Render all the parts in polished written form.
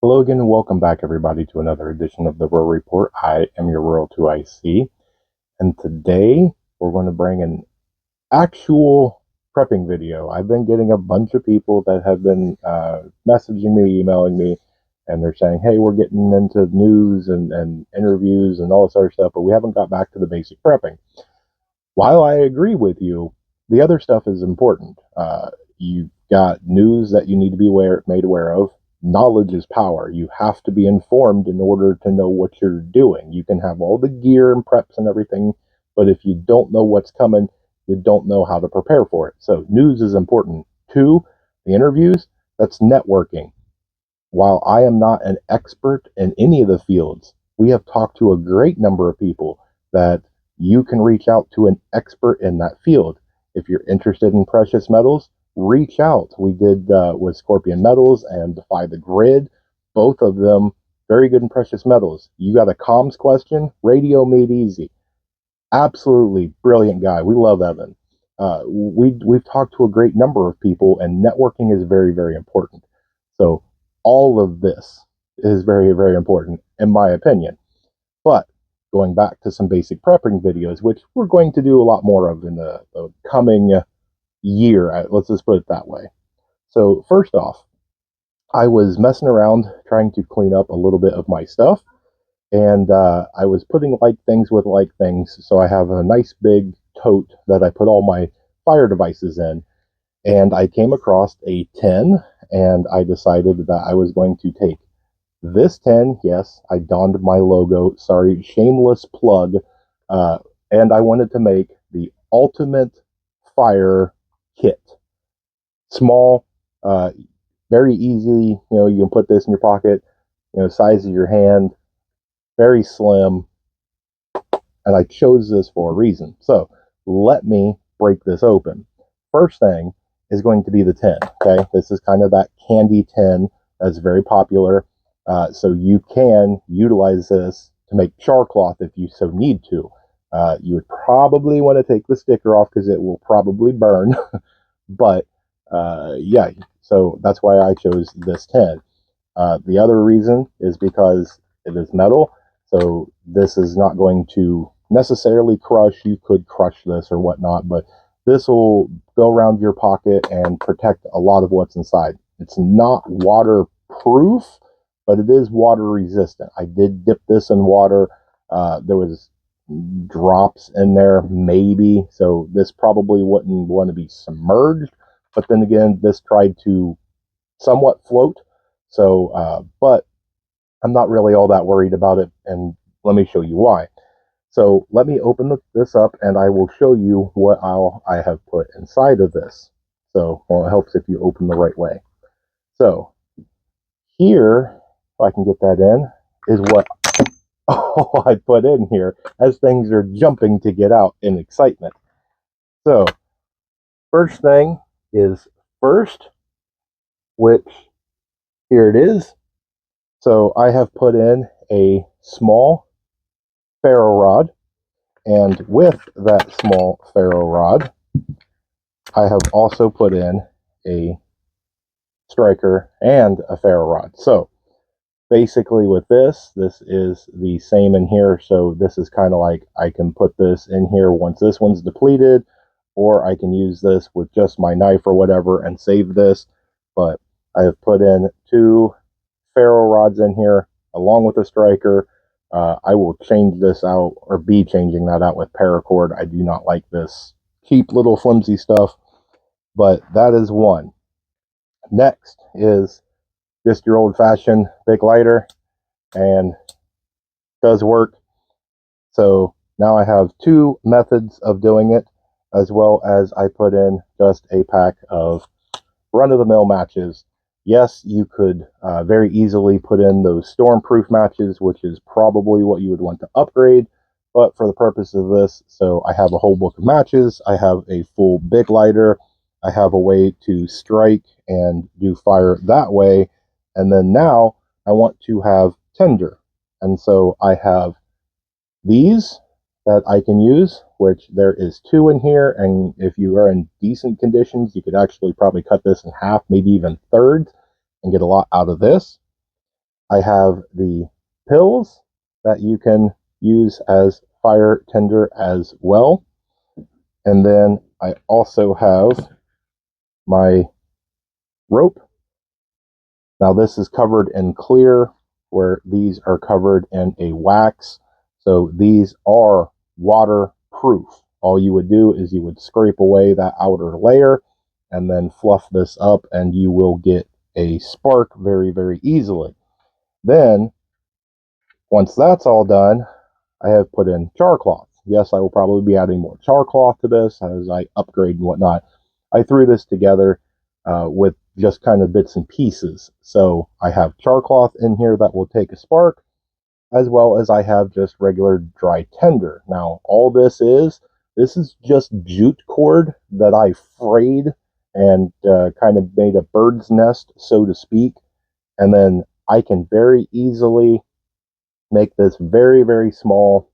Hello again and welcome back everybody to another edition of the Rural Report. I am your Rural 2IC, and today we're going to bring an actual prepping video. I've been getting a bunch of people that have been messaging me, emailing me, and they're saying, hey, we're getting into news and interviews and all this other stuff, but we haven't got back to the basic prepping. While I agree with you, the other stuff is important. You've got news that you need to be made aware of. Knowledge is power. You have to be informed in order to know what you're doing. You can have all the gear and preps and everything, but if you don't know what's coming, you don't know how to prepare for it. So news is important. Two, the interviews, that's networking. While I am not an expert in any of the fields, we have talked to a great number of people that you can reach out to an expert in that field. If you're interested in precious metals, reach out. We did with Scorpion Metals and Defy the Grid, both of them very good in precious metals. You got a comms question, radio made easy. Absolutely brilliant guy. We love Evan. We've talked to a great number of people, and networking is very, very important. So all of this is very, very important, in my opinion. But going back to some basic prepping videos, which we're going to do a lot more of in the coming year, let's just put it that way. So first off, I was messing around trying to clean up a little bit of my stuff, and I was putting like things with like things. So I have a nice big tote that I put all my fire devices in, and I came across a tin, and I decided that I was going to take this tin. Yes, I donned my logo. Sorry, shameless plug. And I wanted to make the ultimate fire kit. Small, very easy. You can put this in your pocket. Size of your hand. Very slim. And I chose this for a reason. So let me break this open. First thing is going to be the tin. Okay, this is kind of that candy tin that's very popular. So you can utilize this to make char cloth if you so need to. You would probably want to take the sticker off because it will probably burn. But yeah, so that's why I chose this tin. The other reason is because it is metal, so this is not going to necessarily crush. You could crush this or whatnot, but this will go around your pocket and protect a lot of what's inside. It's not waterproof, but it is water resistant. I did dip this in water. There was drops in there, maybe, so this probably wouldn't want to be submerged. But then again, this tried to somewhat float. So, but I'm not really all that worried about it, and let me show you why. So let me open this up, and I will show you what I have put inside of this. So, well, it helps if you open the right way. So here, if I can get that in, is what all I put in here as things are jumping to get out in excitement. So first thing is first, which here it is. So I have put in a small ferro rod, and with that small ferro rod, I have also put in a striker and a ferro rod. So basically with this is the same in here. So this is kind of like I can put this in here once this one's depleted, or I can use this with just my knife or whatever and save this. But I have put in 2 ferro rods in here along with a striker. I will change this out, or be changing that out with paracord. I do not like this cheap little flimsy stuff, but that is one. Next is just your old-fashioned big lighter, and does work. So now I have 2 methods of doing it, as well as I put in just a pack of run-of-the-mill matches. Yes, you could very easily put in those storm-proof matches, which is probably what you would want to upgrade. But for the purpose of this, so I have a whole book of matches, I have a full big lighter, I have a way to strike and do fire that way, and then now I want to have tinder. And so I have these that I can use, which there is 2 in here, and if you are in decent conditions, you could actually probably cut this in half, maybe even thirds, and get a lot out of this. I have the pills that you can use as fire tinder as well. And then I also have my rope. Now this is covered in clear, where these are covered in a wax. So these are waterproof. All you would do is you would scrape away that outer layer and then fluff this up, and you will get a spark very, very easily. Then, once that's all done, I have put in char cloth. Yes, I will probably be adding more char cloth to this as I upgrade and whatnot. I threw this together with just kind of bits and pieces. So I have char cloth in here that will take a spark, as well as I have just regular dry tinder. Now, all this is just jute cord that I frayed and kind of made a bird's nest, so to speak. And then I can very easily make this very, very small,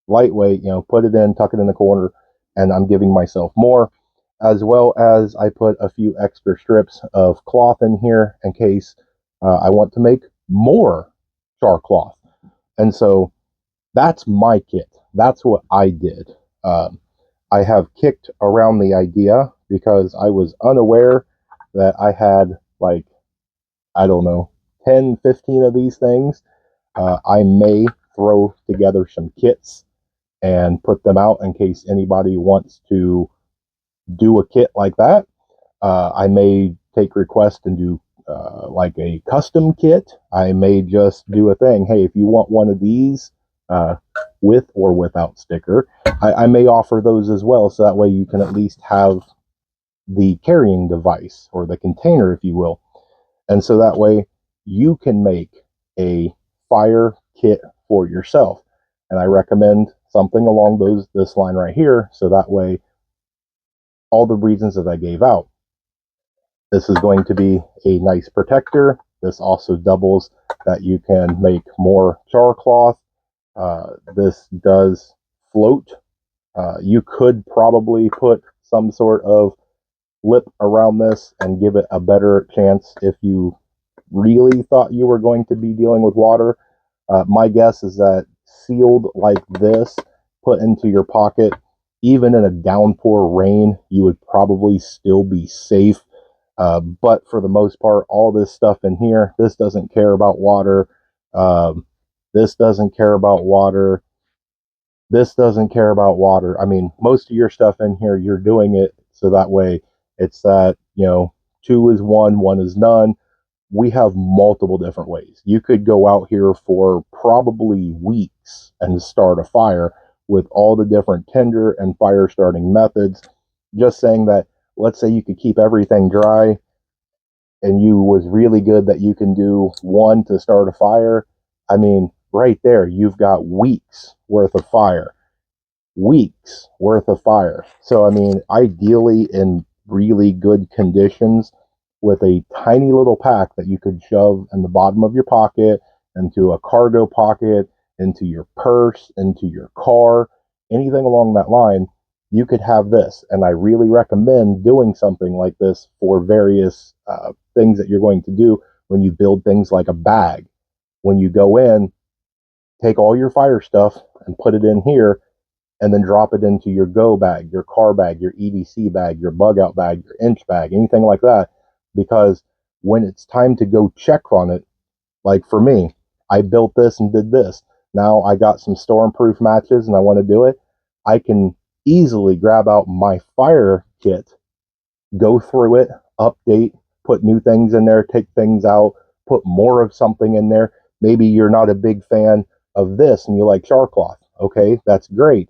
lightweight, put it in, tuck it in the corner, and I'm giving myself more, as well as I put a few extra strips of cloth in here in case I want to make more char cloth. And so that's my kit. That's what I did. I have kicked around the idea because I was unaware that I had, like, I don't know, 10, 15 of these things. I may throw together some kits and put them out in case anybody wants to do a kit like that. I may take requests and do like a custom kit. I may just do a thing. Hey, if you want one of these with or without sticker, I may offer those as well. So that way you can at least have the carrying device or the container, if you will. And so that way you can make a fire kit for yourself. And I recommend something along this line right here. So that way, all the reasons that I gave out, this is going to be a nice protector. This also doubles that you can make more char cloth. This does float. You could probably put some sort of lip around this and give it a better chance if you really thought you were going to be dealing with water. My guess is that sealed like this, put into your pocket, even in a downpour rain, you would probably still be safe. But for the most part, all this stuff in here, this doesn't care about water. This doesn't care about water. This doesn't care about water. I mean, most of your stuff in here, you're doing it so that way it's that, two is one is none. We have multiple different ways. You could go out here for probably weeks and start a fire with all the different tinder and fire starting methods. Just saying that, let's say you could keep everything dry and you was really good that you can do one to start a fire. I mean, right there, you've got weeks worth of fire. Weeks worth of fire. So, I mean, ideally in really good conditions, with a tiny little pack that you could shove in the bottom of your pocket, into a cargo pocket, into your purse, into your car, anything along that line, you could have this. And I really recommend doing something like this for various things that you're going to do when you build things like a bag. When you go in, take all your fire stuff and put it in here, and then drop it into your go bag, your car bag, your EDC bag, your bug out bag, your inch bag, anything like that. Because when it's time to go check on it, like for me, I built this and did this. Now I got some stormproof matches and I want to do it. I can easily grab out my fire kit, go through it, update, put new things in there, take things out, put more of something in there. Maybe you're not a big fan of this and you like char cloth. Okay, that's great.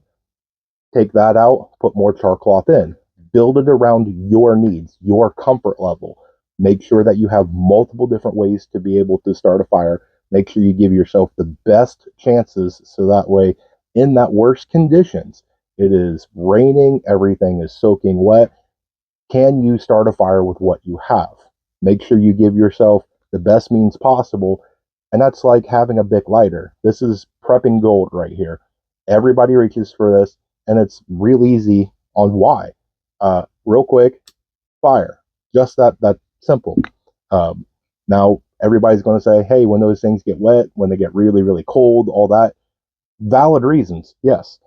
Take that out, put more char cloth in. Build it around your needs, your comfort level. Make sure that you have multiple different ways to be able to start a fire. Make sure you give yourself the best chances so that way, in that worst conditions, it is raining, everything is soaking wet. Can you start a fire with what you have? Make sure you give yourself the best means possible. And that's like having a Bic lighter. This is prepping gold right here. Everybody reaches for this, and it's real easy on why. Real quick, fire. Just that simple. Now, everybody's going to say, hey, when those things get wet, when they get really, really cold, all that, valid reasons, yes.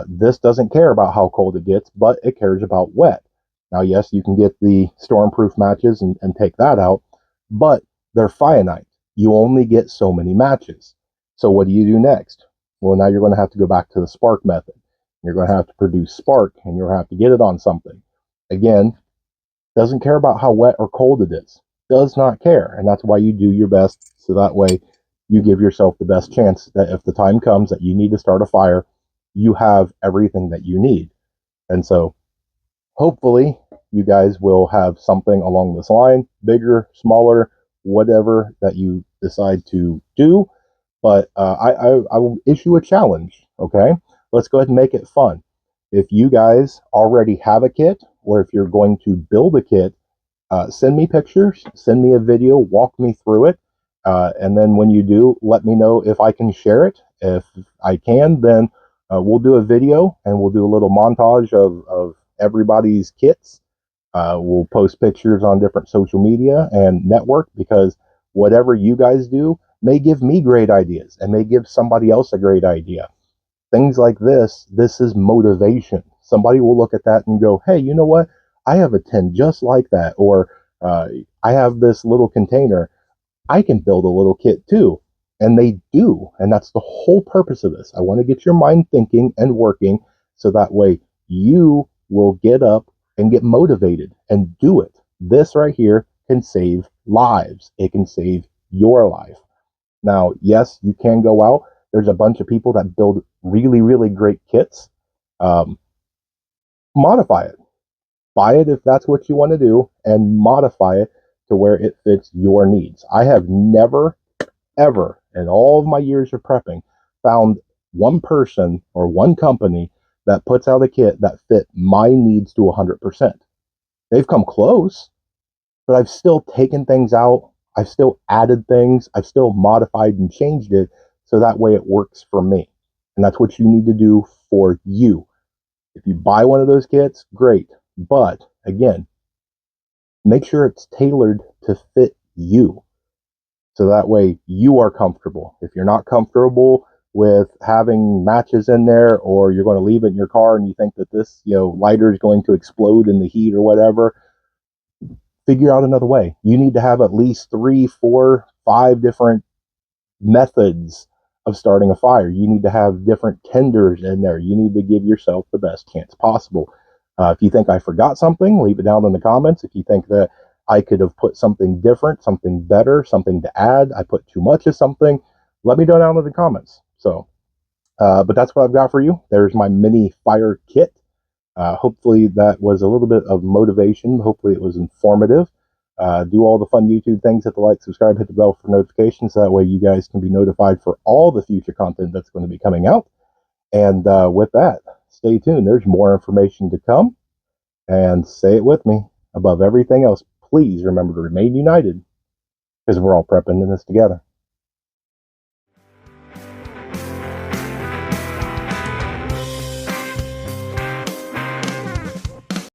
This doesn't care about how cold it gets, but it cares about wet. Now, yes, you can get the storm-proof matches and take that out, but they're finite. You only get so many matches. So what do you do next? Well, now you're going to have to go back to the spark method. You're going to have to produce spark, and you're going to have to get it on something. Again, doesn't care about how wet or cold it is. Does not care. And that's why you do your best, so that way you give yourself the best chance that if the time comes that you need to start a fire, you have everything that you need. And so hopefully you guys will have something along this line, bigger, smaller, whatever that you decide to do. But I will issue a challenge, okay? Let's go ahead and make it fun. If you guys already have a kit, or if you're going to build a kit, send me pictures, send me a video, walk me through it. And then when you do, let me know if I can share it. If I can, then we'll do a video and we'll do a little montage of everybody's kits. We'll post pictures on different social media and network, because whatever you guys do may give me great ideas and may give somebody else a great idea. Things like this is motivation. Somebody will look at that and go, hey, you know what? I have a tin just like that. Or I have this little container. I can build a little kit too. And they do. And that's the whole purpose of this. I want to get your mind thinking and working, so that way you will get up and get motivated and do it. This right here can save lives. It can save your life. Now, yes, you can go out. There's a bunch of people that build really, really great kits. Um, Modify it. Buy it if that's what you want to do, and modify it to where it fits your needs. I have never, ever, in all of my years of prepping, found one person or one company that puts out a kit that fit my needs to 100%. They've come close, but I've still taken things out. I've still added things. I've still modified and changed it, so that way it works for me. And that's what you need to do for you. If you buy one of those kits, great. But again, make sure it's tailored to fit you, so that way you are comfortable. If you're not comfortable with having matches in there, or you're going to leave it in your car and you think that this, lighter is going to explode in the heat or whatever, figure out another way. You need to have at least 3, 4, 5 different methods of starting a fire. You need to have different tenders in there. You need to give yourself the best chance possible. If you think I forgot something, leave it down in the comments. If you think that I could have put something different, something better, something to add, I put too much of something, let me know down in the comments. So, but that's what I've got for you. There's my mini fire kit. Hopefully that was a little bit of motivation. Hopefully it was informative. Do all the fun YouTube things, hit the like, subscribe, hit the bell for notifications, so that way you guys can be notified for all the future content that's going to be coming out. And with that, stay tuned. There's more information to come. And say it with me, above everything else, please remember to remain united, because we're all prepping in this together.